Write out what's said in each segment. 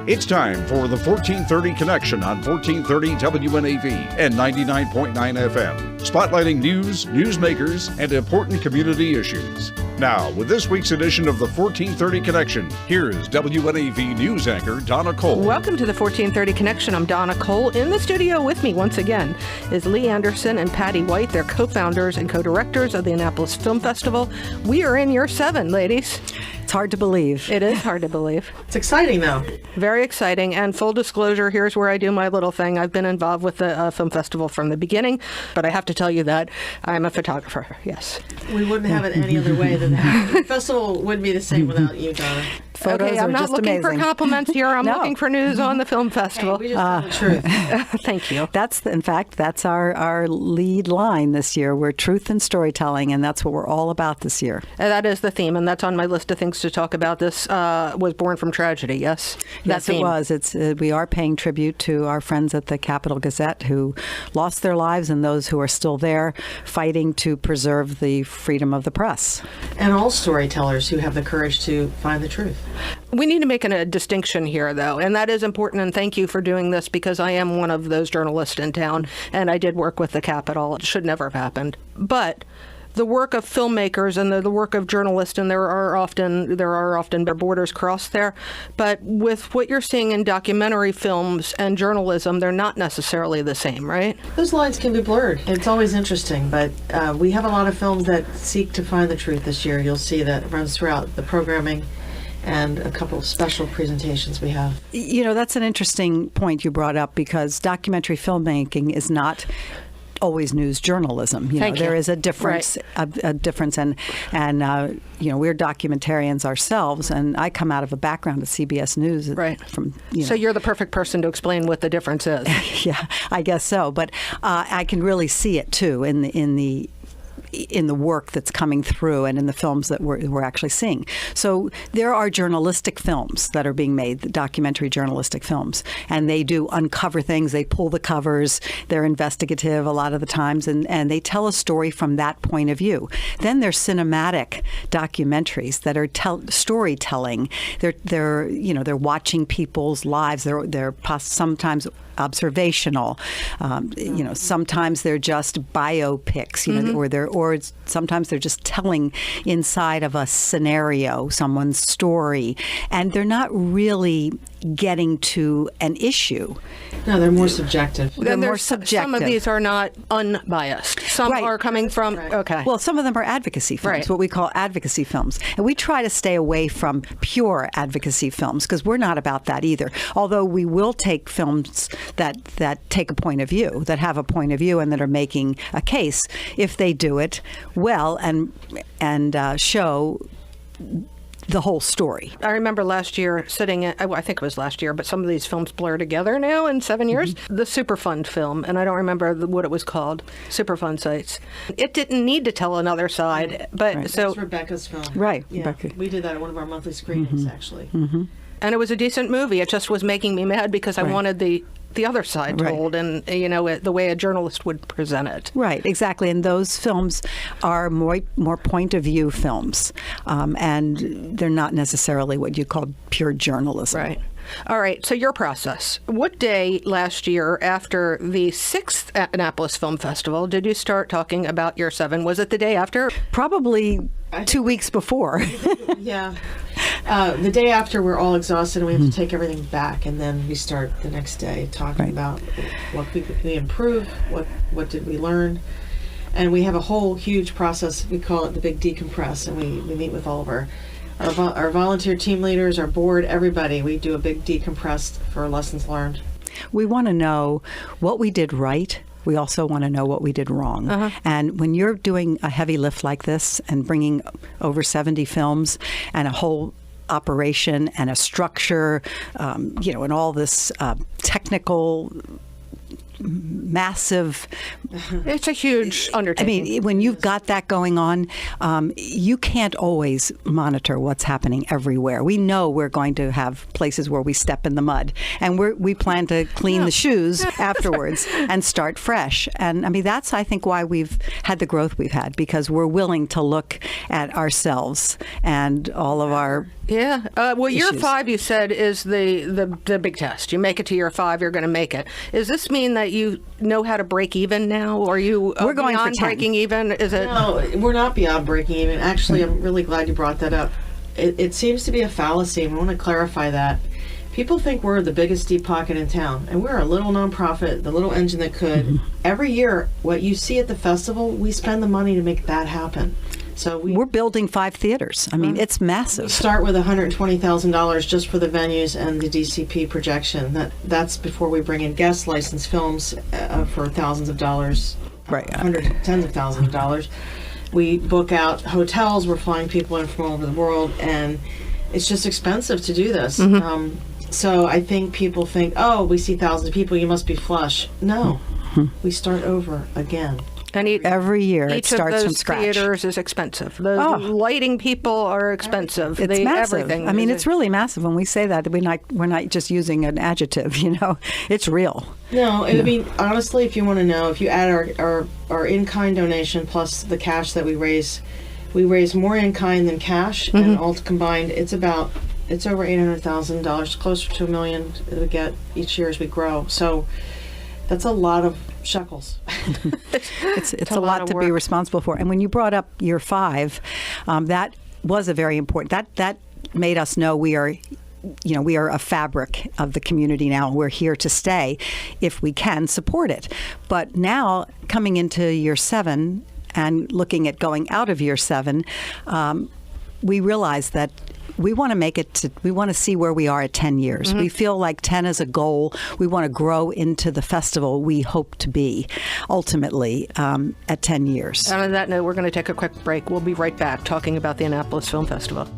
It's time for the 1430 Connection on 1430 WNAV and 99.9 FM, spotlighting news, newsmakers, and important community issues. Now, with this week's edition of the 1430 Connection, here is WNAV news anchor Donna Cole. Welcome to the 1430 Connection. I'm Donna Cole. In the studio with me once again is Lee Anderson and Patty White. They're co-founders and co-directors of the Annapolis Film Festival. We are in year 7, ladies. It's hard to believe. It is hard to believe. It's exciting, though. Very exciting. And full disclosure, here's where I do my little thing. I've been involved with the film festival from the beginning, but I have to tell you that I'm a photographer, yes. We wouldn't have it any other way than that. The festival wouldn't be the same without you, Donna. Photos okay, I'm are not just looking amazing. for compliments here. I'm No. looking for news on the film festival. Hey, we just tell the truth. Thank you. In fact, that's our lead line this year. We're truth and storytelling, and that's what we're all about this year. That is the theme, and that's on my list of things to talk about. This was born from tragedy, yes? Yes, it was. We are paying tribute to our friends at the Capital Gazette who lost their lives and those who are still there fighting to preserve the freedom of the press. And all storytellers who have the courage to find the truth. We need to make a distinction here, though, and that is important, and thank you for doing this because I am one of those journalists in town, and I did work with the Capitol. It should never have happened. But the work of filmmakers and the work of journalists, and there are often borders crossed there, but with what you're seeing in documentary films and journalism, they're not necessarily the same, right? Those lines can be blurred. It's always interesting, but we have a lot of films that seek to find the truth this year. You'll see that runs throughout the programming and a couple of special presentations we have. You know, that's an interesting point you brought up because documentary filmmaking is not always news journalism. There is a difference, right. a difference, and we're documentarians ourselves, and I come out of a background at CBS News. Right. So you're the perfect person to explain what the difference is. Yeah, I guess so. But I can really see it too in the work that's coming through and in the films that we're actually seeing. So there are journalistic films that are being made, documentary journalistic films, and they do uncover things. They pull the covers. They're investigative a lot of the times, and they tell a story from that point of view. Then there's cinematic documentaries that are storytelling. They're watching people's lives. They're sometimes observational. Sometimes they're just biopics, or sometimes they're just telling inside of a scenario someone's story, and they're not really getting to an issue. No, they're more subjective. They're more subjective. Some of these are not unbiased. Some Right. are coming from, Right. okay. Well, some of them are advocacy films, Right. what we call advocacy films. And we try to stay away from pure advocacy films because we're not about that either. Although we will take films that take a point of view, that have a point of view and that are making a case if they do it well and show the whole story. I remember last year sitting at, I think it was last year, but some of these films blur together now in 7 years. The Superfund film, and I don't remember what it was called, Superfund Sites. It didn't need to tell another side, but Right. so, That's Rebecca's film. Right. Yeah, Rebecca. we did that at one of our monthly screenings, actually. and it was a decent movie. It just was making me mad because I Right. wanted the other side Right. told, and the way a journalist would present it. Right, exactly. And those films are more point of view films, and they're not necessarily what you call pure journalism. Right. All right. So your process. What day last year after the 6th Annapolis Film Festival did you start talking about year 7? Was it the day after? Probably 2 weeks before. Yeah. The day after, we're all exhausted and we have to take everything back, and then we start the next day talking Right. about what we improve, what did we learn, and we have a whole huge process. We call it the big decompress, and we meet with all of our volunteer team leaders, our board, everybody. We do a big decompress for lessons learned. We want to know what we did right. We also want to know what we did wrong. And when you're doing a heavy lift like this and bringing over 70 films and a whole operation and a structure, and all this technical massive. It's a huge undertaking. I mean, when you've got that going on, you can't always monitor what's happening everywhere. We know we're going to have places where we step in the mud, and we plan to clean the shoes afterwards and start fresh. And I mean, that's, I think, why we've had the growth we've had, because we're willing to look at ourselves and all of our well, year issues. 5, you said, is the big test. You make it to year 5, you're going to make it. Does this mean that you know how to break even now? Or are you We're going beyond for 10. breaking even? Is it? No, we're not beyond breaking even. Actually, I'm really glad you brought that up. It seems to be a fallacy, and I want to clarify that. People think we're the biggest deep pocket in town, and we're a little nonprofit, the little engine that could. Every year, what you see at the festival, we spend the money to make that happen. So we're building 5 theaters. I mean, it's massive. We start with $120,000 just for the venues and the DCP projection. That's before we bring in guest licensed films for thousands of dollars, Right. tens of thousands of dollars. We book out hotels. We're flying people in from all over the world, and it's just expensive to do this. So I think people think, oh, we see thousands of people, you must be flush. No, we start over again. And Every year it starts of from those scratch. theaters is expensive. The lighting people are expensive. It's massive. Everything. I mean, it's really massive. When we say that, we're not just using an adjective. It's real. No, I mean, honestly, if you want to know, if you add our in-kind donation plus the cash that we raise more in-kind than cash, and all combined, it's over $800,000, closer to $1 million that we get each year as we grow. So that's a lot of shekels. It's a lot to be responsible for. And when you brought up year 5, that was a very important. That made us know we are a fabric of the community now. We're here to stay if we can support it. But now, coming into year 7 and looking at going out of year 7, we realize that we want to make it we want to see where we are at 10 years. We feel like 10 is a goal. We want to grow into the festival we hope to be ultimately at 10 years. And on that note, we're going to take a quick break. We'll be right back talking about the Annapolis Film Festival.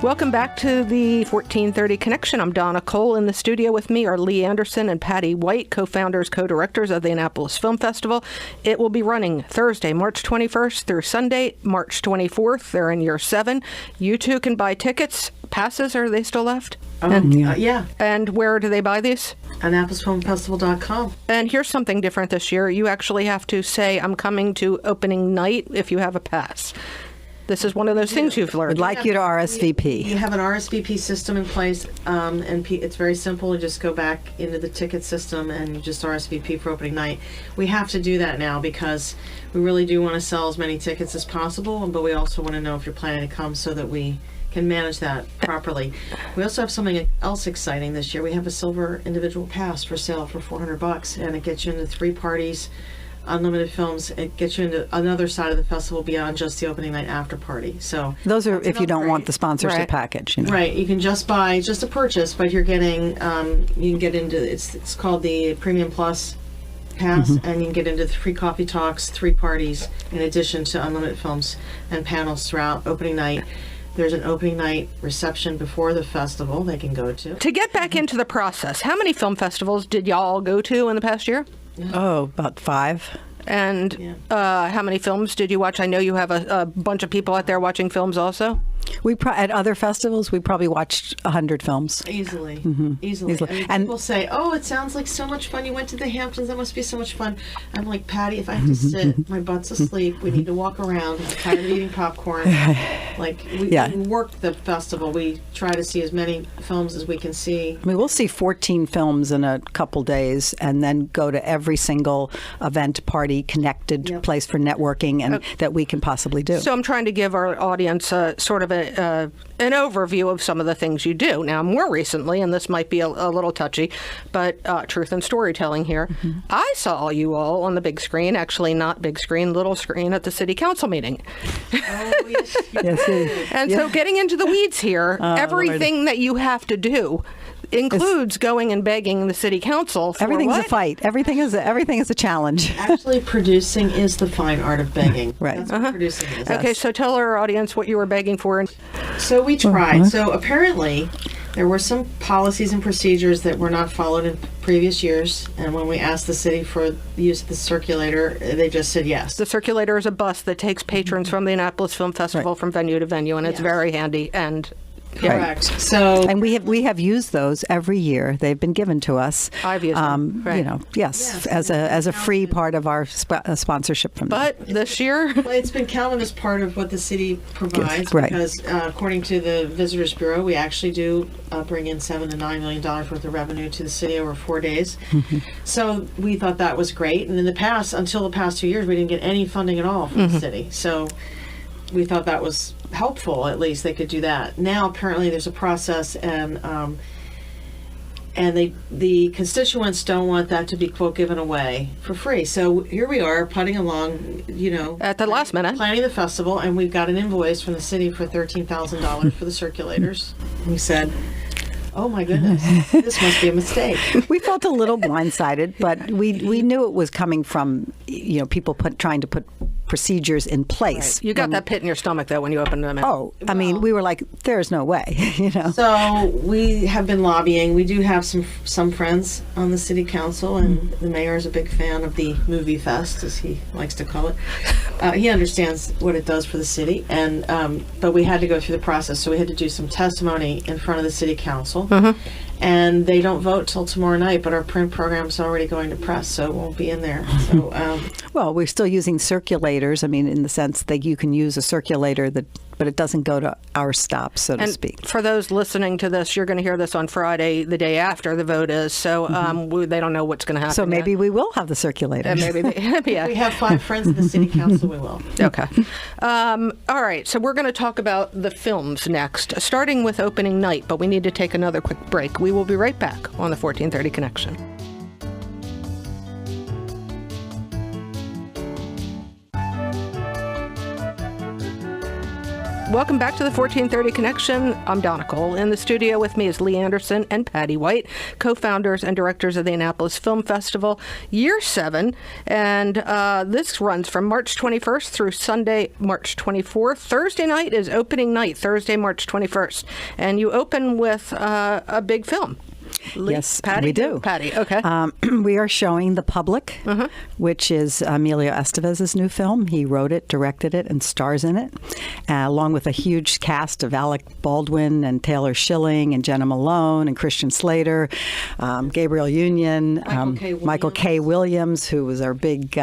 Welcome back to the 1430 Connection. I'm Donna Cole. In the studio with me are Lee Anderson and Patty White, co-founders, co-directors of the Annapolis Film Festival. It will be running Thursday, March 21st through Sunday, March 24th. They're in year 7. You too can buy tickets. Passes, are they still left? Yeah. And where do they buy these? AnnapolisFilmFestival.com. And here's something different this year. You actually have to say, I'm coming to opening night if you have a pass. This is one of those things you've learned. We'd like you to RSVP. You have an RSVP system in place, and it's very simple. You just go back into the ticket system and you just RSVP for opening night. We have to do that now because we really do want to sell as many tickets as possible, but we also want to know if you're planning to come so that we can manage that properly. We also have something else exciting this year. We have a silver individual pass for sale for $400, and it gets you into 3 parties, unlimited films. It gets you into another side of the festival beyond just the opening night after party. So those are if you don't want the sponsorship package. Right. You can just buy a purchase, but you're getting you can get into it's called the Premium Plus pass, and you can get into the free coffee talks, 3 parties, in addition to unlimited films and panels throughout opening night. There's an opening night reception before the festival they can go to. To get back into the process, how many film festivals did y'all go to in the past year? Oh, about 5. And how many films did you watch? I know you have a bunch of people out there watching films also. At other festivals, we probably watched 100 films. Easily. Easily. Easily. And people say, oh, it sounds like so much fun. You went to the Hamptons. That must be so much fun. I'm like, Patty, if I have to sit, my butt's asleep. We need to walk around. I'm tired of eating popcorn. We work the festival. We try to see as many films as we can see. I mean, we'll see 14 films in a couple days and then go to every single event, party, connected place for networking and that we can possibly do. So I'm trying to give our audience sort of an overview of some of the things you do. Now, more recently, and this might be a little touchy, but truth and storytelling here, I saw you all on the big screen, actually not big screen, little screen at the city council meeting. Oh, yes. And so getting into the weeds here, everything that you have to do includes going and begging the city council for Everything's what? a fight. Everything is a challenge. Actually, producing is the fine art of begging. Right. That's what producing is. Okay, so tell our audience what you were begging for. So we tried. So apparently, there were some policies and procedures that were not followed in previous years. And when we asked the city for the use of the circulator, they just said yes. The circulator is a bus that takes patrons from the Annapolis Film Festival from venue to venue, and it's Yes. very handy. And Correct. So And we have used those every year. They've been given to us. I've used them. Right. You know, yes, Yes, as a free part of our sponsorship from them. But this year, well, it's been counted as part of what the city provides right. because according to the Visitors Bureau, we actually do bring in $7 to $9 million worth of revenue to the city over 4 days. So we thought that was great. And in the past, until the past 2 years, we didn't get any funding at all from the city. So we thought that was helpful. At least they could do that. Now apparently there's a process, and the constituents don't want that to be, quote, given away for free. So here we are putting along, at the last minute, planning the festival, and we've got an invoice from the city for $13,000 for the circulators. We said, oh my goodness, this must be a mistake. We felt a little blindsided, but we knew it was coming from people trying to put procedures in place. you got that pit in your stomach though when you opened them. Oh, I mean, we were like, there's no way, So we have been lobbying. We do have some friends on the city council, and the mayor is a big fan of the movie fest, as he likes to call it. He understands what it does for the city, and but we had to go through the process. So we had to do some testimony in front of the city council, and they don't vote till tomorrow night. But our print program's already going to press, so it won't be in there. So well, we're still using circulators. I mean, in the sense that you can use a circulator but it doesn't go to our stop, so to speak. For those listening to this, you're going to hear this on Friday, the day after the vote is. So they don't know what's going to happen. So maybe yet. we will have the circulator. And maybe yeah. we have 5 friends in the city council. We will. Okay. All right. So we're going to talk about the films next, starting with opening night. But we need to take another quick break. We will be right back on the 1430 Connection. Welcome back to the 1430 Connection. I'm Donna Cole. In the studio with me is Lee Anderson and Patty White, co-founders and directors of the Annapolis Film Festival, Year 7. And this runs from March 21st through Sunday, March 24th. Thursday night is opening night, Thursday, March 21st. And you open with a big film. Yes, Patty? we do. Patty, okay. We are showing The Public, which is Emilio Estevez's new film. He wrote it, directed it, and stars in it, along with a huge cast of Alec Baldwin and Taylor Schilling and Jenna Malone and Christian Slater, Gabriel Union, Michael K. Williams, who was our big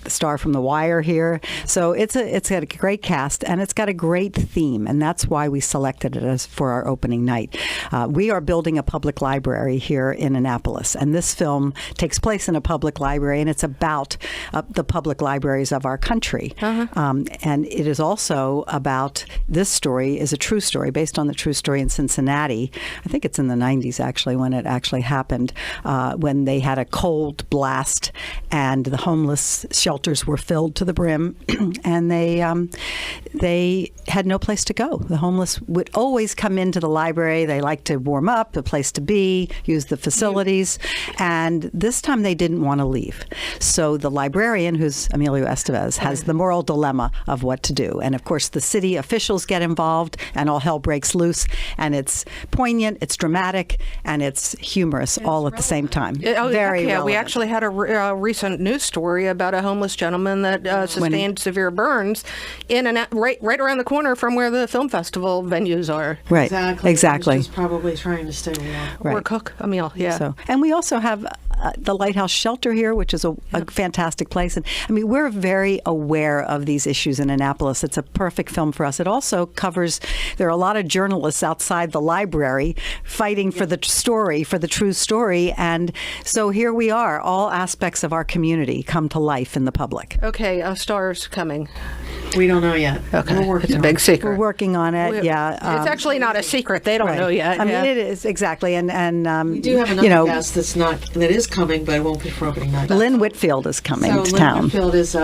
star from The Wire here. So it's got a great cast, and it's got a great theme, and that's why we selected it as for our opening night. We are building a public library here in Annapolis, and this film takes place in a public library, and it's about the public libraries of our country. And it is also about, this story is a true story based on the true story in Cincinnati. I think it's in the 90s actually when it actually happened, when they had a cold blast and the homeless shelters were filled to the brim and they had no place to go. The homeless would always come into the library. They like to warm up, a place to be, use the facilities, and this time they didn't want to leave. So the librarian, who's Emilio Estevez, has the moral dilemma of what to do. And of course the city officials get involved and all hell breaks loose, and it's poignant, it's dramatic, and it's humorous all at the same time. Very relevant. We actually had a recent news story about a homeless gentleman that sustained severe burns right around the corner from where the film festival venues are. Right, exactly. He's probably trying to stay warm. Right. Or cook a meal, yeah. So, and we also have the Lighthouse Shelter here, which is a fantastic place. And I mean, we're very aware of these issues in Annapolis. It's a perfect film for us. It also covers, there are a lot of journalists outside the library fighting for the story, for the true story. And so here we are, all aspects of our community come to life in The Public. Okay, stars coming. We don't know yet. Okay, We're working it's a big secret. We're working on it, yeah. It's actually not a secret. They don't know yet. I mean, it is, exactly. And we do have another guest that is coming, but it won't be for opening night. Lynn Whitfield is coming to Lynn town. Whitfield is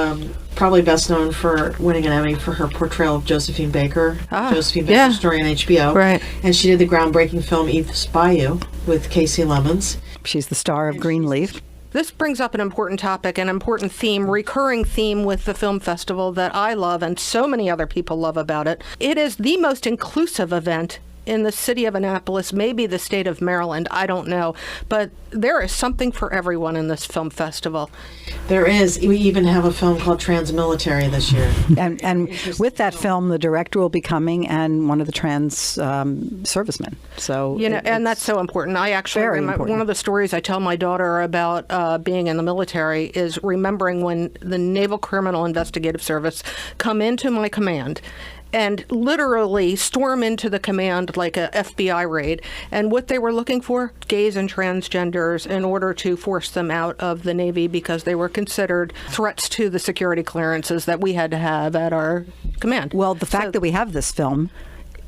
probably best known for winning an Emmy for her portrayal of Josephine Baker. Josephine Baker's story on HBO. Right. And she did the groundbreaking film Eve's Bayou with Casey Lemons. She's the star of Greenleaf. This brings up an important topic, an important theme, recurring theme with the film festival that I love and so many other people love about it. It is the most inclusive event in the city of Annapolis, maybe the state of Maryland, I don't know. But there is something for everyone in this film festival. There is. We even have a film called Transmilitary this year. And with that film, the director will be coming and one of the trans servicemen. So and that's so important. I actually remember one of the stories I tell my daughter about being in the military is remembering when the Naval Criminal Investigative Service come into my command and literally storm into the command like a FBI raid. And what they were looking for, gays and transgenders, in order to force them out of the Navy because they were considered threats to the security clearances that we had to have at our command. Well, the fact that we have this film,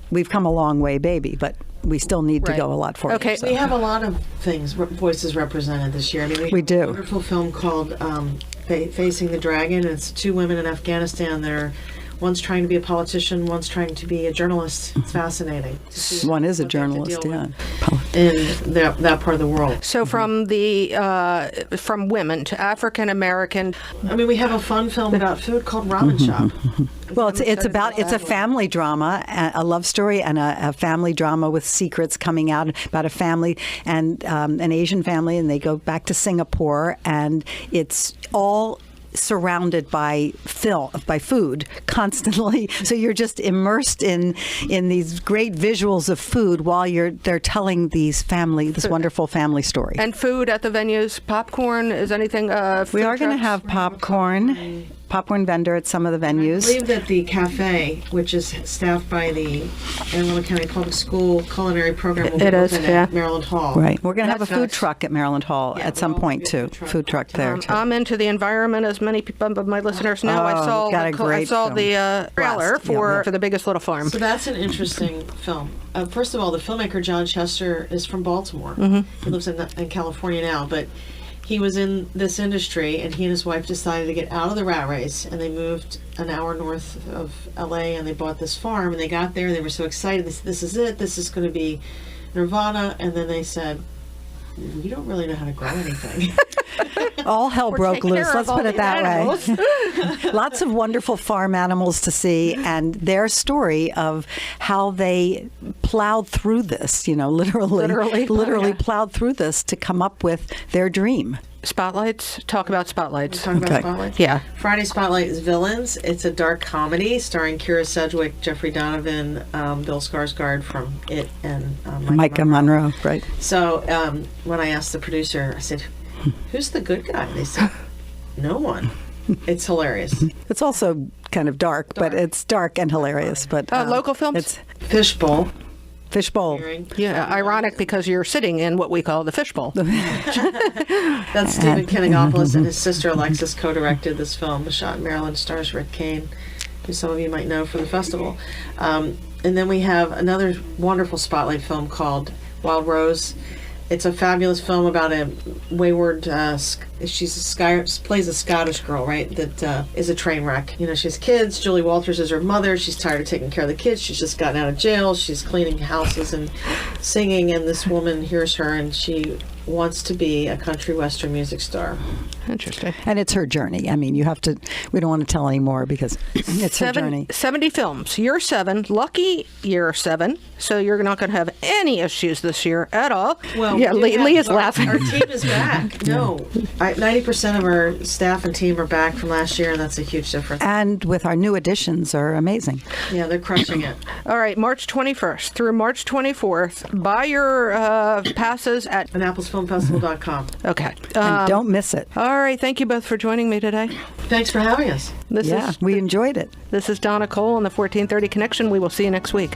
we've come a long way, baby, but we still need to go a lot further. Okay, we have a lot of things, voices represented this year. I mean, we do. have a wonderful film called Facing the Dragon. It's two women in Afghanistan. One's trying to be a politician, one's trying to be a journalist. It's fascinating. One is a journalist, yeah. In that part of the world. So from from women to African American. I mean, we have a fun film about food called Ramen Shop. Well, it's a family drama, a love story, and a family drama with secrets coming out about a family and an Asian family, and they go back to Singapore, and it's all surrounded by food constantly, so you're just immersed in these great visuals of food while they're telling this wonderful family story. And food at the venues, popcorn, is anything? We are going to have popcorn vendor at some of the venues. I believe that the cafe, which is staffed by the Anne Arundel County Public School culinary program, will be open at Maryland Hall. Right. We're going to have a food truck at Maryland Hall at some point too. Food truck there too. I'm into the environment, as many people of my listeners know. I saw the trailer for The Biggest Little Farm. So that's an interesting film. First of all, the filmmaker John Chester is from Baltimore. He lives in California now, but he was in this industry, and he and his wife decided to get out of the rat race, and they moved an hour north of LA, and they bought this farm, and they got there, and they were so excited. They said, this is it, this is going to be nirvana, and then they said, we don't really know how to grow anything. All hell broke loose, let's put it that way. Lots of wonderful farm animals to see, and their story of how they plowed through this, literally plowed through this to come up with their dream. Spotlights? Talk about Spotlights. Talk about Spotlights? Yeah. Friday Spotlight is Villains. It's a dark comedy starring Kira Sedgwick, Jeffrey Donovan, Bill Skarsgård from It, and Micah Monroe. Right. So when I asked the producer, I said, who's the good guy? They said, no one. It's hilarious. It's also kind of dark, but it's dark and hilarious. But local films? It's Fishbowl. Fishbowl. Yeah, ironic because you're sitting in what we call the fishbowl. That's Stephen Kenegopoulos and his sister Alexis co-directed this film. Shot in Maryland, stars Rick Kane, who some of you might know from the festival. And then we have another wonderful spotlight film called Wild Rose. It's a fabulous film about a wayward, she plays a Scottish girl, right, that is a train wreck. She has kids. Julie Walters is her mother. She's tired of taking care of the kids. She's just gotten out of jail. She's cleaning houses and singing, and this woman hears her, and she wants to be a country western music star. Interesting. And it's her journey. I mean, we don't want to tell any more because it's her journey. 70 films. You're 7. Lucky you're 7. So you're not going to have any issues this year at all. Well, yeah, Lee is laughing. Our team is back. No. 90% of our staff and team are back from last year, and that's a huge difference. And with our new additions are amazing. Yeah, they're crushing it. All right, March 21st through March 24th. Buy your passes at AnnapolisFilmFestival.com. Okay. And don't miss it. All right, thank you both for joining me today. Thanks for having us. We enjoyed it. This is Donna Cole on the 1430 Connection. We will see you next week.